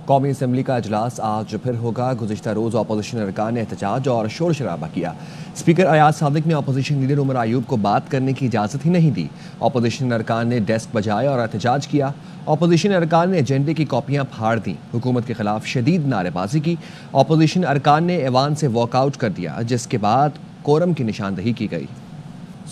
قومی اسمبلی کا اجلاس آج پھر ہوگا۔ گزشتہ روز اپوزیشن ارکان نے احتجاج اور شور شرابہ کیا۔ اسپیکر ایاز صادق نے اپوزیشن لیڈر عمر ایوب کو بات کرنے کی اجازت ہی نہیں دی۔ اپوزیشن ارکان نے ڈیسک بجائے اور احتجاج کیا۔ اپوزیشن ارکان نے ایجنڈے کی کاپیاں پھاڑ دیں، حکومت کے خلاف شدید نعرے بازی کی۔ اپوزیشن ارکان نے ایوان سے واک آؤٹ کر دیا، جس کے بعد کورم کی نشاندہی کی گئی۔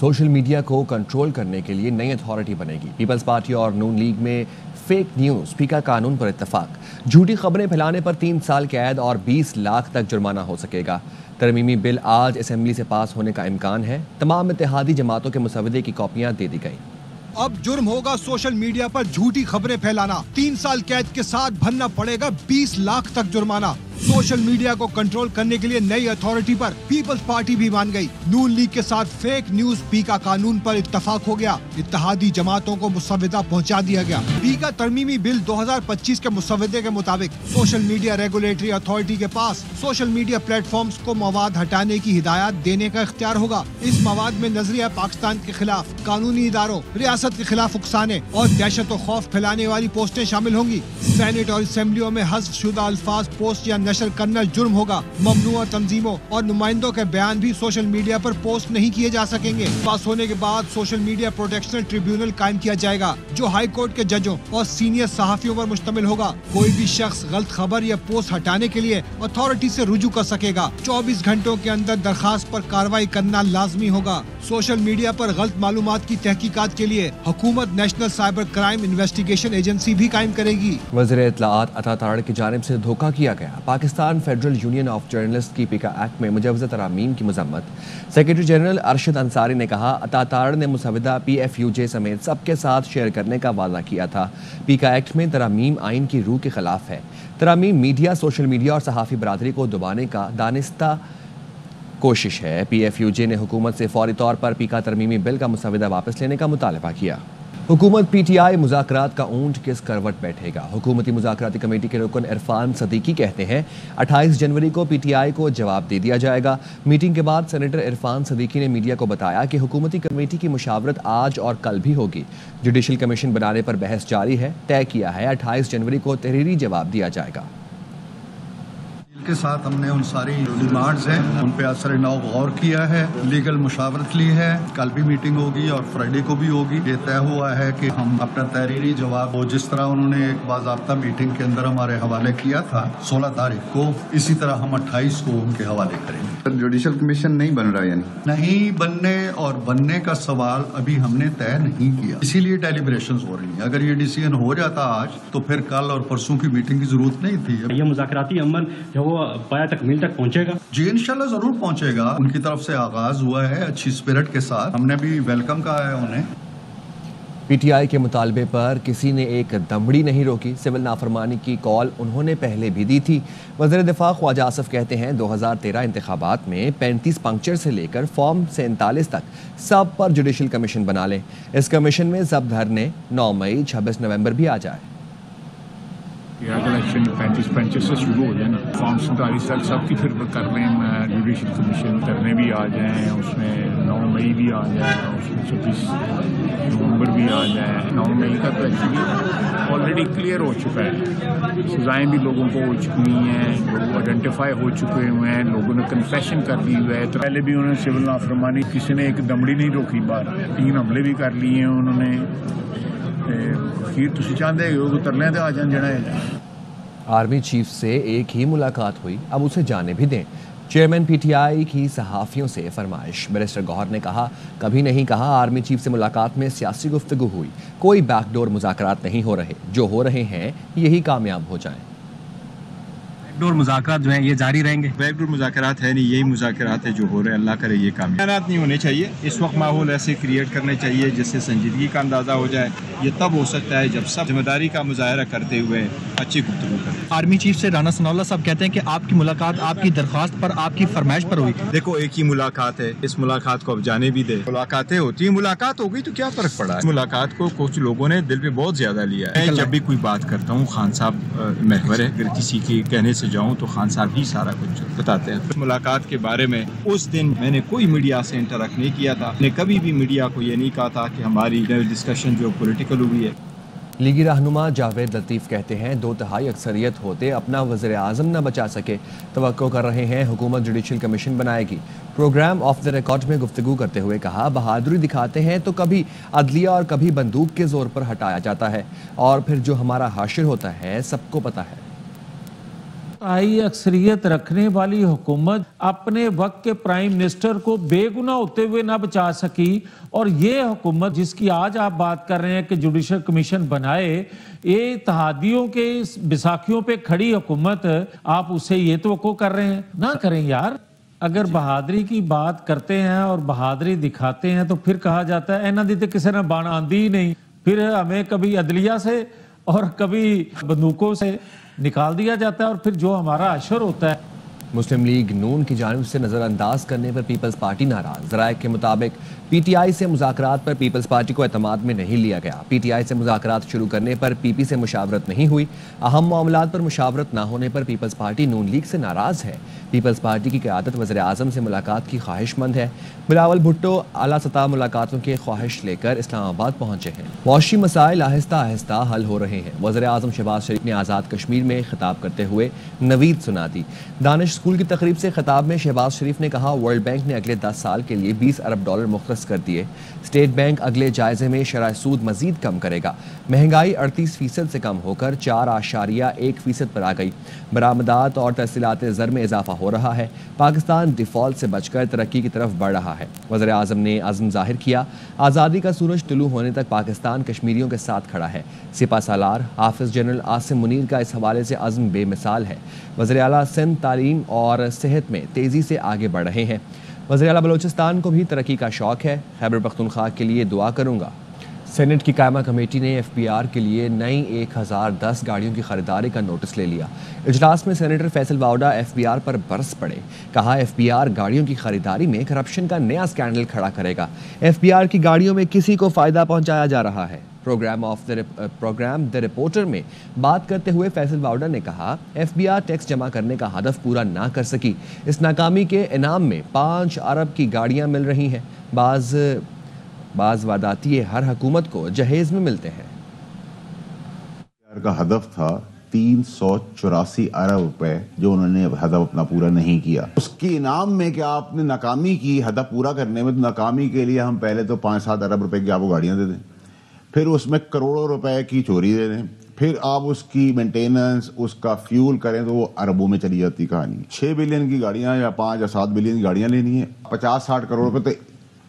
سوشل میڈیا کو کنٹرول کرنے کے لیے نئی اتھارٹی بنے گی۔ پیپلز پارٹی اور نون لیگ میں فیک نیوز پی کا قانون پر اتفاق۔ جھوٹی خبریں پھیلانے پر 3 سال قید اور 20 لاکھ تک جرمانہ ہو سکے گا۔ ترمیمی بل آج اسمبلی سے پاس ہونے کا امکان ہے۔ تمام اتحادی جماعتوں کے مسودے کی کاپیاں دے دی گئیں۔ اب جرم ہوگا سوشل میڈیا پر جھوٹی خبریں پھیلانا۔ 3 سال قید کے ساتھ بھرنا پڑے گا 20 لاکھ تک جرمانہ۔ سوشل میڈیا کو کنٹرول کرنے کے لیے نئی اتھارٹی پر پیپلز پارٹی بھی مان گئی۔ نون لیگ کے ساتھ فیک نیوز پی کا قانون پر اتفاق ہو گیا۔ اتحادی جماعتوں کو مسودہ پہنچا دیا گیا۔ پی کا ترمیمی بل 2025 کے مسودے کے مطابق سوشل میڈیا ریگولیٹری اتھارٹی کے پاس سوشل میڈیا پلیٹ فارمز کو مواد ہٹانے کی ہدایات دینے کا اختیار ہوگا۔ اس مواد میں نظریہ پاکستان کے خلاف، قانونی اداروں، ریاست کے خلاف اکسانے اور دہشت و خوف پھیلانے والی پوسٹیں شامل ہوں گی۔ سینٹ اور اسمبلیوں میں حذف شدہ الفاظ پوسٹ یا نشر کرنا جرم ہوگا۔ ممنوعہ تنظیموں اور نمائندوں کے بیان بھی سوشل میڈیا پر پوسٹ نہیں کیے جا سکیں گے۔ پاس ہونے کے بعد سوشل میڈیا پروٹیکشن ٹریبیونل قائم کیا جائے گا، جو ہائی کورٹ کے ججوں اور سینئر صحافیوں پر مشتمل ہوگا۔ کوئی بھی شخص غلط خبر یا پوسٹ ہٹانے کے لیے اتھارٹی سے رجوع کر سکے گا۔ 24 گھنٹوں کے اندر درخواست پر کارروائی کرنا لازمی ہوگا۔ سوشل میڈیا پر غلط معلومات کی تحقیقات کے لیے حکومت national cyber crime investigation agency بھی قائم کرے گی۔ وزیر اطلاعات عطا تارڑ کی جانب سے دھوکہ کیا گیا۔ Pakistan federal union of journalist کی پیکا ایکٹ میں مجوزہ ترامیم کی مذمت۔ سیکرٹری جنرل ارشد انصاری نے کہا، عطا تارڑ نے مسودہ پی ایف یو جے سمیت سب کے ساتھ شیئر کرنے کا وعدہ کیا تھا۔ پیکا ایکٹ میں ترامیم آئین کی روح کے خلاف ہے۔ ترامیم میڈیا، سوشل میڈیا اور صحافی برادری کو دبانے کا دانستہ کوشش ہے۔ پی ایف یو جے نے حکومت سے فوری طور پر پیکا ترمیمی بل کا مسودہ واپس لینے کا مطالبہ کیا۔ حکومت پی ٹی آئی مذاکرات کا اونٹ کس کروٹ بیٹھے گا؟ حکومتی مذاکراتی کمیٹی کے رکن عرفان صدیقی کہتے ہیں 28 جنوری کو پی ٹی آئی کو جواب دے دیا جائے گا۔ میٹنگ کے بعد سینیٹر عرفان صدیقی نے میڈیا کو بتایا کہ حکومتی کمیٹی کی مشاورت آج اور کل بھی ہوگی۔ جوڈیشل کمیشن بنانے پر بحث جاری ہے۔ طے کیا ہے 28 جنوری کو تحریری جواب دیا جائے گا۔ کے ساتھ ہم نے ان ساری ڈیمانڈز ہیں ان پہ اثر نو غور کیا ہے، لیگل مشاورت لی ہے۔ کل بھی میٹنگ ہوگی اور فرائیڈے کو بھی ہوگی۔ یہ طے ہوا ہے کہ ہم اپنا تحریری جواب وہ جس طرح انہوں نے ایک باضابطہ میٹنگ کے اندر ہمارے حوالے کیا تھا 16 تاریخ کو، اسی طرح ہم 28 کو ان کے حوالے کریں گے۔ جوڈیشل کمیشن نہیں بن رہا یعنی نہیں بننے اور بننے کا سوال ابھی ہم نے طے نہیں کیا، اسی لیے ڈیلیبریشنز ہو رہی ہیں۔ اگر یہ ڈیسیژن ہو جاتا آج تو پھر کل اور پرسوں کی میٹنگ کی ضرورت نہیں تھی۔ یہ مذاکراتی عمل جو وہ پایا تکمیل تک پہنچے گا؟ جی انشاءاللہ ضرور پہنچے گا۔ ان کی طرف سے آغاز ہوا ہے اچھی اسپرٹ کے ساتھ، ہم نے بھی ویلکم کہا ہے انہیں۔ پی ٹی آئی کے مطالبے پر کسی نے ایک دمڑی نہیں روکی۔ سول نافرمانی کی کال انہوں نے پہلے بھی دی تھی۔ وزیر دفاع خواجہ آصف کہتے ہیں 2013 انتخابات میں 35 پنکچر سے لے کر فارم 47 تک سب پر جوڈیشل کمیشن بنا لیں۔ اس کمیشن میں ضبط دھرنے 9 مئی 26 نومبر بھی آ جائے۔ الیکشن 35 پنچز سے شروع ہو جائے نا، فارم 47 تک سب کی پھر کر لیں، جوڈیشل کمیشن کرنے بھی آ جائیں، اس میں 9 مئی بھی آ جائے، اس میں 26 نومبر بھی آ جائے۔ 9 مئی کا تو ایکچولی آلریڈی کلیئر ہو چکا ہے، سزائیں بھی لوگوں کو ہو چکی ہیں، لوگ آئیڈینٹیفائی ہو چکے ہوئے ہیں، لوگوں نے کنفیشن کر دی ہوئے ہے۔ پہلے بھی انہوں نے سول نافرمانی، کسی نے ایک دمڑی نہیں روکی، بار 3 حملے بھی کر لیے ہیں انہوں نے۔ تسی چاہتے ہو ترلے تے آ جان جڑا ہے۔ آرمی چیف سے ایک ہی ملاقات ہوئی، اب اسے جانے بھی دیں۔ چیئرمین پی ٹی آئی کی صحافیوں سے فرمائش۔ بیرسٹر گوہر نے کہا، کبھی نہیں کہا آرمی چیف سے ملاقات میں سیاسی گفتگو ہوئی، کوئی بیک ڈور مذاکرات نہیں ہو رہے، جو ہو رہے ہیں یہی کامیاب ہو جائیں۔ بیک ڈور مذاکرات جو ہیں یہ جاری رہیں گے؟ بیک ڈور مذاکرات ہے نہیں، یہی مذاکرات ہے جو ہو رہے ہیں، اللہ کرے یہ کامیاب۔ بیانات نہیں ہونے چاہیے، اس وقت ماحول ایسے کریٹ کرنے چاہیے جس سے سنجیدگی کا اندازہ ہو جائے۔ یہ تب ہو سکتا ہے جب سب ذمہ داری کا مظاہرہ کرتے ہوئے اچھی گفتگو کریں۔ آرمی چیف سے رانا ثناء اللہ صاحب کہتے ہیں کہ آپ کی ملاقات آپ کی درخواست پر، آپ کی فرمائش پر ہوئی۔ دیکھو ایک ہی ملاقات ہے، اس ملاقات کو اب جانے بھی دے۔ ملاقاتیں ہوتی ہیں، ملاقات ہو گئی تو کیا فرق پڑا ہے؟ ملاقات کو کچھ لوگوں نے دل پہ بہت زیادہ لیا ہے۔ جب بھی کوئی بات کرتا ہوں خان صاحب محور ہے، اگر کسی کے کہنے سے جاؤں تو خان صاحب ہی سارا کچھ بتاتے ہیں۔ ملاقات کے بارے میں اس دن میں نے کوئی میڈیا سے انٹریکٹ نہیں کیا تھا، میں نے کبھی بھی میڈیا کو یہ نہیں کہا تھا کہ ہماری ڈسکشن جو پولیٹیکل ہوئی ہے۔ لیگی رہنما جاوید لطیف کہتے ہیں 2/3 اکثریت ہوتے اپنا وزیر اعظم نہ بچا سکے، توقع کر رہے ہیں حکومت جوڈیشل کمیشن بنائے گی۔ پروگرام آف دا ریکارڈ میں گفتگو کرتے ہوئے کہا بہادری دکھاتے ہیں تو کبھی عدلیہ اور کبھی بندوق کے زور پر ہٹایا جاتا ہے، اور پھر جو ہمارا حاشر ہوتا ہے سب کو پتہ ہے۔ اکثریت رکھنے والی حکومت اپنے وقت کے پرائم منسٹر کو بے گناہ ہوتے ہوئے نہ بچا سکی، اور یہ حکومت جس کی آج آپ بات کر رہے ہیں کہ جوڈیشل کمیشن بنائے، یہ اتحادیوں کے بیساکھیوں پہ کھڑی حکومت، آپ اسے یہ توقع کر رہے ہیں؟ نہ کریں یار۔ اگر بہادری کی بات کرتے ہیں اور بہادری دکھاتے ہیں تو پھر کہا جاتا ہے اینا دی تے کسی نے بان آندی ہی نہیں، پھر ہمیں کبھی عدلیہ سے اور کبھی بندوقوں سے نکال دیا جاتا ہے، اور پھر جو ہمارا حشر ہوتا ہے۔ مسلم لیگ نون کی جانب سے نظر انداز کرنے پر پیپلز پارٹی ناراض۔ ذرائع کے مطابق پی ٹی آئی سے مذاکرات پر پیپلز پارٹی کو اعتماد میں نہیں لیا گیا۔ پی ٹی آئی سے مذاکرات شروع کرنے پر پی پی سے مشاورت نہیں ہوئی۔ اہم معاملات پر مشاورت نہ ہونے پر پیپلز پارٹی نون لیگ سے ناراض ہے۔ پیپلز پارٹی کی قیادت وزیر اعظم سے ملاقات کی خواہش مند ہے۔ بلاول بھٹو اعلیٰ سطح ملاقاتوں کی خواہش لے کر اسلام آباد پہنچے ہیں۔ معاشی مسائل آہستہ آہستہ حل ہو رہے ہیں۔ وزیر اعظم شہباز شریف نے آزاد کشمیر میں خطاب کرتے ہوئے نوید سنا دی۔ دانش اسکول کی تقریب سے خطاب میں شہباز شریف نے کہا ورلڈ بینک نے اگلے 10 سال کے لیے $20 ارب مختص کر دیے۔ اسٹیٹ بینک اگلے جائزے میں شرح سود مزید کم کرے گا۔ مہنگائی 38% سے کم ہو کر 4.1% پر آ گئی۔ برآمدات اور تحصیلات زر میں اضافہ ہو رہا ہے۔ پاکستان ڈیفالٹ سے بچ کر ترقی کی طرف بڑھ رہا ہے۔ وزیر اعظم نے عزم ظاہر کیا آزادی کا سورج طلوع ہونے تک پاکستان کشمیریوں کے ساتھ کھڑا ہے۔ سپہ سالار حافظ جنرل عاصم منیر کا اس حوالے سے عزم بے مثال ہے۔ وزیر اعلیٰ سندھ تعلیم اور صحت میں تیزی سے آگے بڑھ رہے ہیں۔ وزیر اعلیٰ بلوچستان کو بھی ترقی کا شوق ہے۔ خیبر پختونخوا کے لیے دعا کروں گا۔ سینٹ کی قائمہ کمیٹی نے ایف پی آر کے لیے نئی 1010 گاڑیوں کی خریداری کا نوٹس لے لیا۔ اجلاس میں senator Faisal Vawda F B R پر برس پڑے۔ کہا ایف پی آر گاڑیوں کی خریداری میں کرپشن کا نیا اسکینڈل کھڑا کرے گا۔ ایف پی آر کی گاڑیوں میں کسی کو فائدہ پہنچایا جا رہا ہے۔ پروگرام دی رپورٹر میں بات کرتے ہوئے فیصل واؤڈا نے کہا ایف بی آر ٹیکس جمع کرنے کا ہدف پورا نہ کر سکی۔ اس ناکامی کے انعام میں 5 ارب کی گاڑیاں مل رہی ہیں۔ بعض وارداتیے ہر حکومت کو جہیز میں ملتے ہیں۔ کا ہدف تھا 384 ارب روپے جو انہوں نے ہدف اپنا پورا نہیں کیا۔ اس کے انعام میں کہ آپ نے ناکامی کی ہدف پورا کرنے میں، تو ناکامی کے لیے ہم پہلے تو 5-7 ارب روپے کی آپ کو گاڑیاں دے دیں، پھر اس میں کروڑوں روپے کی چوری دے دیں، پھر آپ اس کی مینٹیننس، اس کا فیول کریں تو وہ اربوں میں چلی جاتی کہانی۔ 6 بلین کی گاڑیاں یا 5 یا 7 بلین کی گاڑیاں لینی ہیں، 50-60 کروڑ روپے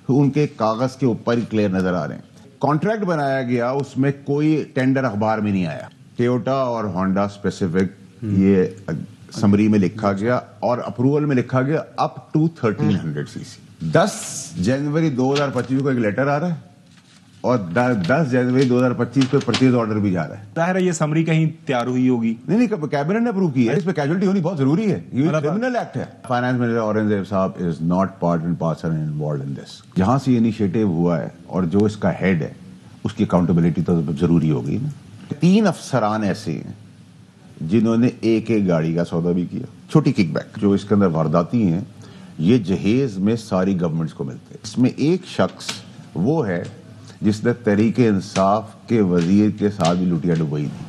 تو ان کے کاغذ کے اوپر ہی کلیئر نظر آ رہے ہیں۔ کانٹریکٹ بنایا گیا، اس میں کوئی ٹینڈر اخبار میں نہیں آیا۔ ٹویوٹا اور ہونڈا اسپیسیفک یہ سمری میں لکھا گیا اور اپروول میں لکھا گیا اپ ٹو 1300 سی سی۔ 10 جنوری 2025 کو ایک لیٹر آ رہا ہے اور 10 جنوری 2025 کو پرچیز آرڈر بھی جا رہا ہے۔ ظاہر ہے یہ سمری کہیں تیار ہوئی ہوگی۔ نہیں، کیبنٹ نے اپروو کی ہے۔ اس پہ کیجولٹی ہونی بہت ضروری ہے، یہ کرمنل ایکٹ ہے۔ فائنانس منسٹر اورنگزیب صاحب is not part and parcel involved in this. جہاں سے یہ انیشیٹو ہوا ہے اور جو اس کا ہیڈ ہے اس کی اکاؤنٹیبلٹی تو ضروری ہوگی نا۔ 3 افسران ایسے ہیں جنہوں نے ایک گاڑی کا سودا بھی کیا۔ چھوٹی کک بیک جو اس کے اندر وارداتی ہیں یہ جہیز میں ساری گورنمنٹس کو ملتے ہیں۔ اس میں ایک شخص وہ ہے جس نے تحریک انصاف کے وزیر کے ساتھ بھی لوٹیا ڈبوئی تھی۔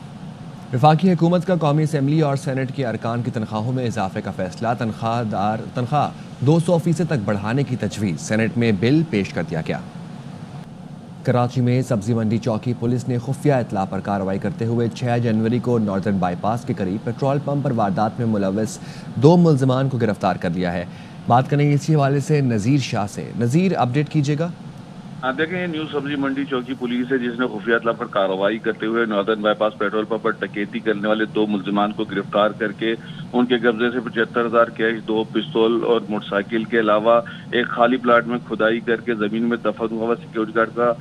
وفاقی حکومت کا قومی اسمبلی اور سینٹ کے ارکان کی تنخواہوں میں اضافے کا فیصلہ، تنخواہ 200% تک بڑھانے کی تجویز، سینٹ میں بل پیش کر دیا گیا۔ کراچی میں سبزی منڈی چوکی پولیس نے خفیہ اطلاع پر کارروائی کرتے ہوئے 6 جنوری کو ناردرن بائی پاس کے قریب پیٹرول پمپ پر واردات میں ملوث 2 ملزمان کو گرفتار کر لیا ہے۔ بات کریں گے اسی حوالے سے نذیر شاہ سے۔ نذیر، اپڈیٹ کیجیے گا۔ دیکھیں یہ نیو سبزی منڈی چوکی پولیس ہے جس نے خفیہ اطلاع پر کارروائی کرتے ہوئے northern bypass petrol pump پر ڈکیتی کرنے والے 2 ملزمان کو گرفتار کر کے ان کے قبضے سے 75,000 کیش، 2 پستول اور موٹر سائیکل کے علاوہ ایک خالی پلاٹ میں کھدائی کر کے زمین میں دفن ہوا سیکورٹی گارڈ کا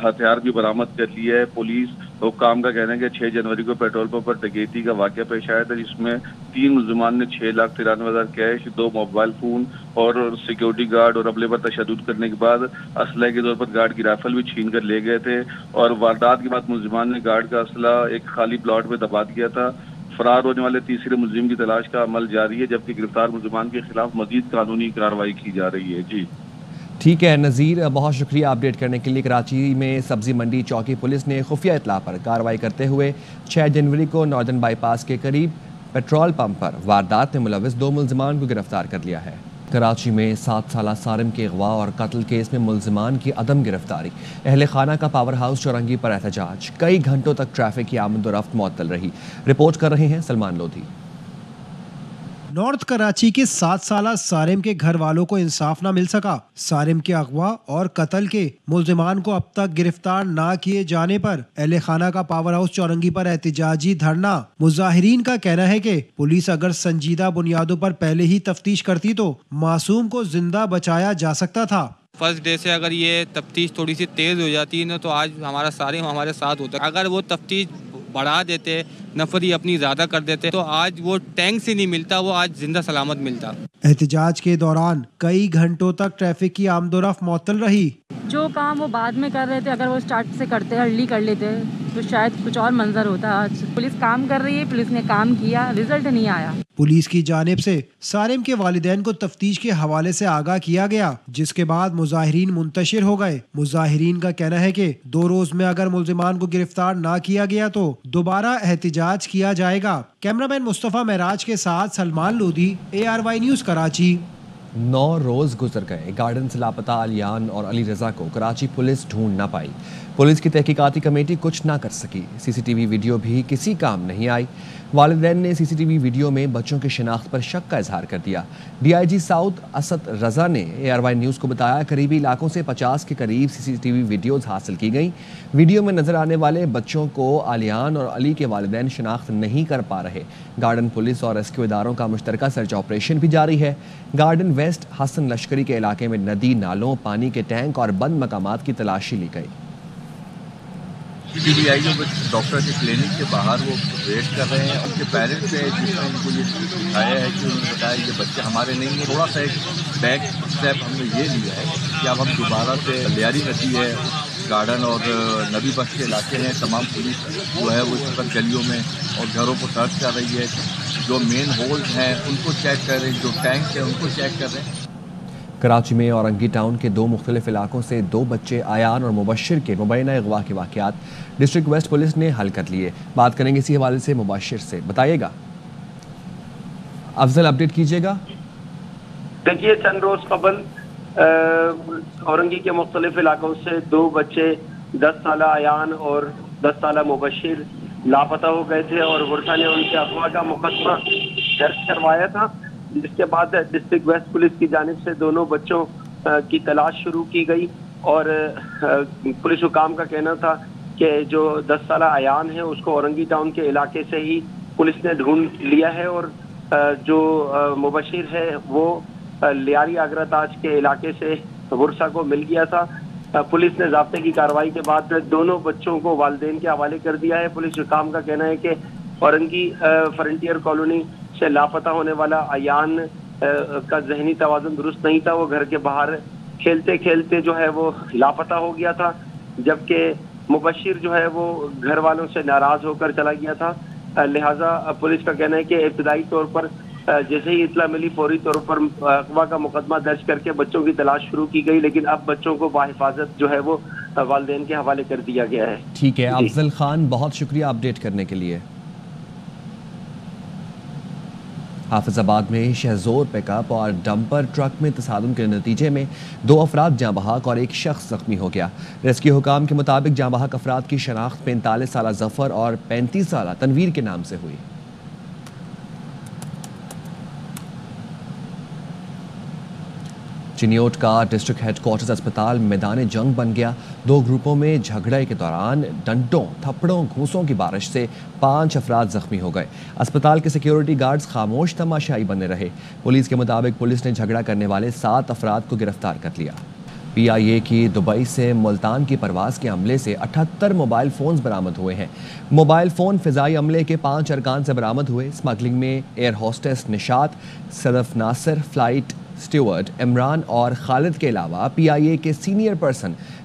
ہتھیار بھی برآمد کر لیا ہے۔ پولیس حکام کا کہنا ہے کہ 6 جنوری کو پیٹرول پمپ پر ڈکیتی کا واقعہ پیش آیا تھا جس میں 3 ملزمان نے 6,93,000 کیش، 2 موبائل فون اور سیکورٹی گارڈ اور عملے پر تشدد کرنے کے بعد اسلحے کے طور پر گارڈ کی رائفل بھی چھین کر لے گئے تھے، اور واردات کے بعد ملزمان نے گارڈ کا اسلحہ ایک خالی پلاٹ میں دبا دیا تھا۔ فرار ہونے والے تیسرے ملزم کی تلاش کا عمل جاری ہے، جبکہ گرفتار ملزمان کے خلاف مزید قانونی کارروائی کی جا رہی ہے۔ جی ٹھیک ہے نذیر، بہت شکریہ اپڈیٹ کرنے کے لیے۔ کراچی میں سبزی منڈی چوکی پولیس نے خفیہ اطلاع پر کارروائی کرتے ہوئے 6 جنوری کو ناردرن بائی پاس کے قریب پیٹرول پمپ پر واردات میں ملوث 2 ملزمان کو گرفتار کر لیا ہے۔ کراچی میں 7 سالہ سارم کے اغوا اور قتل کیس میں ملزمان کی عدم گرفتاری، اہل خانہ کا پاور ہاؤس چورنگی پر احتجاج، کئی گھنٹوں تک ٹریفک کی آمد و رفت معطل رہی۔ رپورٹ کر رہے ہیں سلمان لودھی۔ نارتھ کراچی کے 7 سالہ سارم کے گھر والوں کو انصاف نہ مل سکا۔ سارم کے اغوا اور قتل کے ملزمان کو اب تک گرفتار نہ کیے جانے پر اہل خانہ کا پاور ہاؤس چورنگی پر احتجاجی دھرنا۔ مظاہرین کا کہنا ہے کہ پولیس اگر سنجیدہ بنیادوں پر پہلے ہی تفتیش کرتی تو معصوم کو زندہ بچایا جا سکتا تھا۔ فرسٹ ڈے سے اگر یہ تفتیش تھوڑی سی تیز ہو جاتی نا تو آج ہمارا سارم ہمارے ساتھ ہوتا۔ اگر وہ تفتیش بڑھا دیتے، نفری اپنی زیادہ کر دیتے تو آج وہ ٹینک سے نہیں ملتا، وہ آج زندہ سلامت ملتا۔ احتجاج کے دوران کئی گھنٹوں تک ٹریفک کی آمد و رفت معطل رہی۔ جو کام وہ بعد میں کر رہے تھے اگر وہ سٹارٹ سے کرتے ارلی کر لیتے تو شاید کچھ اور منظر ہوتا۔ آج پولیس کام کر رہی ہے، پولیس نے کام کیا، رزلٹ نہیں آیا۔ پولیس کی جانب سے سارم کے والدین کو تفتیش کے حوالے سے آگاہ کیا گیا، جس کے بعد مظاہرین منتشر ہو گئے۔ مظاہرین کا کہنا ہے کہ 2 روز میں اگر ملزمان کو گرفتار نہ کیا گیا تو دوبارہ احتجاج کیا جائے گا۔ کیمرہ مین مصطفیٰ معراج کے ساتھ سلمان لودھی، ARY نیوز کراچی۔ 9 روز گزر گئے، گارڈن سے لاپتہ علیان اور علی رضا کو کراچی پولیس ڈھونڈ نہ پائی۔ پولیس کی تحقیقاتی کمیٹی کچھ نہ کر سکی، CCTV ویڈیو بھی کسی کام نہیں آئی۔ والدین نے CCTV ویڈیو میں بچوں کی شناخت پر شک کا اظہار کر دیا۔ DIG ساؤتھ اسد رضا نے ARY نیوز کو بتایا قریبی علاقوں سے 50 کے قریب CCTV ویڈیوز حاصل کی گئیں۔ ویڈیو میں نظر آنے والے بچوں کو علیان اور علی کے والدین شناخت نہیں کر پا رہے۔ گارڈن پولیس اور ریسکیو اداروں کا مشترکہ سرچ آپریشن بھی جاری ہے۔ گارڈن ویسٹ حسن لشکری کے علاقے میں ندی، نالوں، پانی کے ٹینک اور بند مقامات کی تلاشی لی گئی۔ CCTV آئی ہے، ڈاکٹر کے کلینک کے باہر وہ ویٹ کر رہے ہیں۔ ان کے پیرنٹس سے جس نے ان کو یہ دکھایا ہے کہ انہوں نے بتایا یہ بچے ہمارے نہیں ہیں۔ تھوڑا سا ایک بیک اسٹیپ ہم نے یہ لیا ہے کہ اب ہم دوبارہ سے لیاری ندی ہے، گارڈن اور نبی بخش کے علاقے ہیں، تمام پولیس جو ہے وہ اس پر گلیوں میں اور گھروں کو سرچ کر رہی ہے۔ جو مین ہولز ہیں ان کو چیک کر رہے ہیں، جو ٹینک ہیں ان کو چیک کر رہے ہیں۔ کراچی میں اورنگی ٹاؤن کے 2 مختلف علاقوں سے 2 بچے عیان اور مبشر کے مبینہ اغوا کے واقعات ڈسٹرکٹ ویسٹ پولیس نے حل کر لیے۔ بات کریں گے اسی حوالے سے مبشر سے، بتائیے گا افضل، اپڈیٹ کیجیے گا۔ دیکھیے چند روز قبل اورنگی کے مختلف علاقوں سے 2 بچے 10 سالہ عیان اور 10 سالہ مبشر لاپتہ ہو گئے تھے اور ورثہ نے ان کے اغوا کا مقدمہ درج کروایا تھا، جس کے بعد ڈسٹرکٹ ویسٹ پولیس کی جانب سے دونوں بچوں کی تلاش شروع کی گئی اور پولیس حکام کا کہنا تھا کہ جو 10 سالہ عیان ہے اس کو اورنگی ٹاؤن کے علاقے سے ہی پولیس نے ڈھونڈ لیا ہے اور جو مبشر ہے وہ لیاری آگرہ تاج کے علاقے سے ورثہ کو مل گیا تھا۔ پولیس نے ضابطے کی کارروائی کے بعد دونوں بچوں کو والدین کے حوالے کر دیا ہے۔ پولیس حکام کا کہنا ہے کہ اورنگی فرنٹیئر کالونی سے لاپتہ ہونے والا عیان کا ذہنی توازن درست نہیں تھا، وہ گھر کے باہر کھیلتے کھیلتے جو ہے وہ لاپتہ ہو گیا تھا، جبکہ مبشر جو ہے وہ گھر والوں سے ناراض ہو کر چلا گیا تھا۔ لہٰذا پولیس کا کہنا ہے کہ ابتدائی طور پر جیسے ہی اطلاع ملی فوری طور پر اغوا کا مقدمہ درج کر کے بچوں کی تلاش شروع کی گئی، لیکن اب بچوں کو باحفاظت جو ہے وہ والدین کے حوالے کر دیا گیا ہے۔ ٹھیک ہے افضل خان، بہت شکریہ اپڈیٹ کرنے کے لیے۔ حافظ آباد میں شہزور پک اپ اور ڈمپر ٹرک میں تصادم کے نتیجے میں 2 افراد جاں بحق اور 1 شخص زخمی ہو گیا۔ ریسکیو حکام کے مطابق جاں بحق افراد کی شناخت 45 سالہ ظفر اور 35 سالہ تنویر کے نام سے ہوئی۔ چنیوٹ کا ڈسٹرکٹ ہیڈ کوارٹرز اسپتال میدان جنگ بن گیا۔ 2 گروپوں میں جھگڑے کے دوران ڈنڈوں، تھپڑوں، گھوسوں کی بارش سے 5 افراد زخمی ہو گئے۔ اسپتال کے سیکیورٹی گارڈز خاموش تماشائی بنے رہے۔ پولیس کے مطابق پولیس نے جھگڑا کرنے والے 7 افراد کو گرفتار کر لیا۔ PIA کی دبئی سے ملتان کی پرواز کے عملے سے 78 موبائل فونز برآمد ہوئے ہیں۔ موبائل فون فضائی عملے کے 5 ارکان سے برآمد ہوئے۔ اسمگلنگ میں ایئر ہوسٹس نشاط، صدف ناصر، فلائٹ اسٹیورڈ عمران اور خالد کے علاوہ PIA کے سینئر پرسن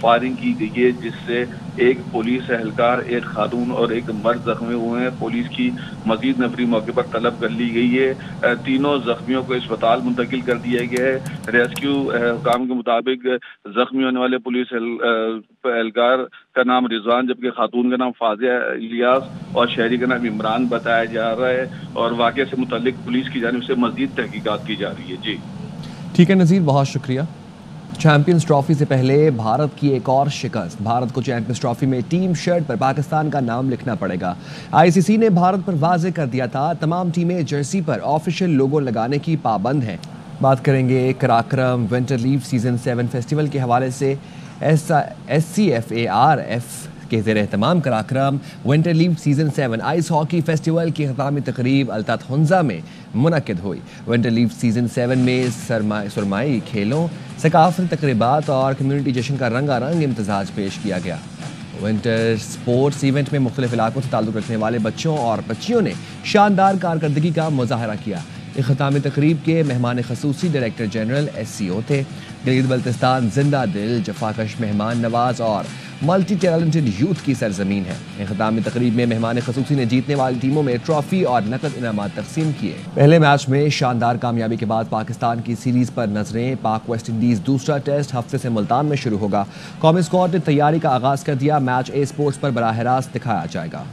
فائرنگ کی گئی ہے جس سے ایک پولیس اہلکار، ایک خاتون اور ایک مرد زخمی ہوئے ہیں۔ پولیس کی مزید نفری موقع پر طلب کر لی گئی ہے۔ تینوں زخمیوں کو اسپتال منتقل کر دیا گیا ہے۔ ریسکیو حکام کے مطابق زخمی ہونے والے پولیس اہلکار کا نام رضوان جبکہ خاتون کا نام فاضیہ الیاس اور شہری کا نام عمران بتایا جا رہا ہے، اور واقعے سے متعلق پولیس کی جانب سے مزید تحقیقات کی جا رہی ہے۔ جی ٹھیک ہے نذیر، بہت شکریہ۔ چیمپئنز ٹرافی سے پہلے بھارت کی ایک اور شکست۔ بھارت کو چیمپئنز ٹرافی میں ٹیم شرٹ پر پاکستان کا نام لکھنا پڑے گا۔ آئی سی سی نے بھارت پر واضح کر دیا تھا تمام ٹیمیں جرسی پر آفیشیل لوگو لگانے کی پابند ہیں۔ بات کریں گے کراکرم ونٹر لیو سیزن 7 فیسٹیول کے حوالے سے۔ SCFARF کے زیر اہتمام کراکرم ونٹر لیو سیزن 7 آئس ہاکی فیسٹیول کی اختتامی تقریب التات ہنزا میں منعقد ہوئی۔ ونٹر لیو سیزن 7 میں سرمائی کھیلوں، ثقافتی تقریبات اور کمیونٹی جشن کا رنگا رنگ امتزاج پیش کیا گیا۔ ونٹر سپورٹس ایونٹ میں مختلف علاقوں سے تعلق رکھنے والے بچوں اور بچیوں نے شاندار کارکردگی کا مظاہرہ کیا۔ اختتامی تقریب کے مہمان خصوصی ڈائریکٹر جنرل SCO تھے۔ گلگت بلتستان زندہ دل، جفاکش مہمان نواز اور ملٹی ٹیلنٹڈ یوتھ کی سرزمین ہے۔ اختتامی تقریب میں مہمان خصوصی نے جیتنے والی ٹیموں میں ٹرافی اور نقد انعامات تقسیم کیے۔ پہلے میچ میں شاندار کامیابی کے بعد پاکستان کی سیریز پر نظریں۔ پاک ویسٹ انڈیز دوسرا ٹیسٹ ہفتے سے ملتان میں شروع ہوگا۔ قومی اسکواڈ نے تیاری کا آغاز کر دیا۔ میچ اے اسپورٹس پر براہ راست دکھایا جائے گا۔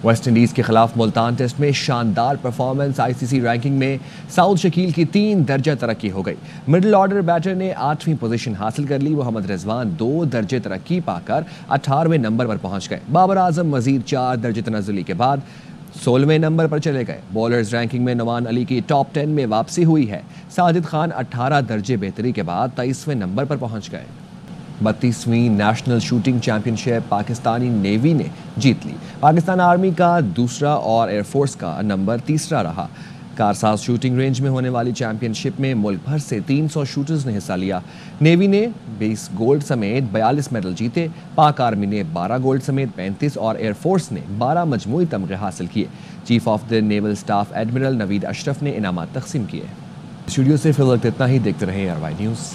ویسٹ انڈیز کے خلاف ملتان ٹیسٹ میں شاندار پرفارمنس۔ ICC رینکنگ میں سعود شکیل کی 3 درجہ ترقی ہو گئی۔ مڈل آرڈر بیٹر نے 8ویں پوزیشن حاصل کر لی۔ محمد رضوان 2 درجے ترقی پا کر 18ویں نمبر پر پہنچ گئے۔ بابر اعظم مزید 4 درجے تنزلی کے بعد 16ویں نمبر پر چلے گئے۔ بولرز رینکنگ میں نعمان علی کی ٹاپ 10 میں واپسی ہوئی ہے۔ ساجد خان 18 درجے بہتری کے بعد 23ویں نمبر پر پہنچ گئے۔ 32ویں نیشنل شوٹنگ چیمپئن شپ پاکستانی نیوی نے جیت لی۔ پاکستان آرمی کا دوسرا اور ایئر فورس کا نمبر 3 رہا۔ کارساز شوٹنگ رینج میں ہونے والی چیمپئن شپ میں ملک بھر سے 300 شوٹرز نے حصہ لیا۔ نیوی نے 20 گولڈ سمیت 42 میڈل جیتے۔ پاک آرمی نے 12 گولڈ سمیت 35 اور ایئر فورس نے 12 مجموعی تمغے حاصل کیے۔ Chief of the naval staff admiral Naveed Ashraf نے انعامات تقسیم کیے۔ اسٹوڈیو سے فی الوقت اتنا ہی، دیکھتے رہیں RY نیوز۔